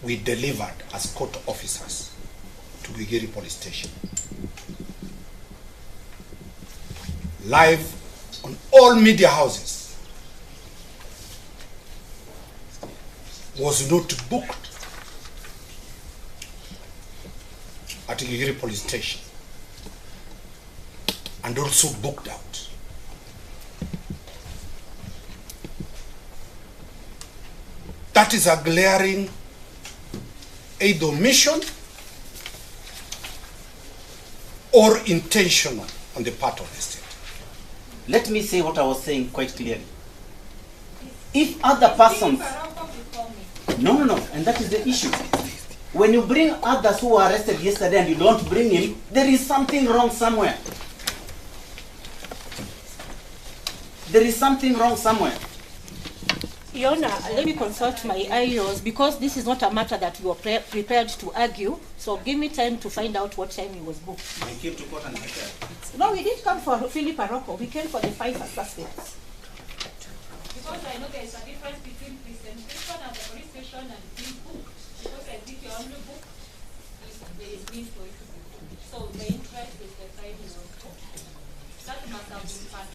we delivered as court officers to Gigiri police station. Live on all media houses, was not booked at Gigiri police station and also booked out. That is a glaring either omission or intentional on the part of the state. Let me say what I was saying quite clearly. If other persons... No, and that is the issue. When you bring others who were arrested yesterday and you don't bring him, there is something wrong somewhere. There is something wrong somewhere. Your Honor, let me consult my IOs because this is not a matter that we were prepared to argue. So give me time to find out what time he was booked. We came to court and prepared. No, we didn't come for Philip Aroko. We came for the 5 suspects. Because I know there is a difference between presentation at the police station and being booked. Because I think your only book is there is means for it to be booked. So the interest is the time you want. That must have been part.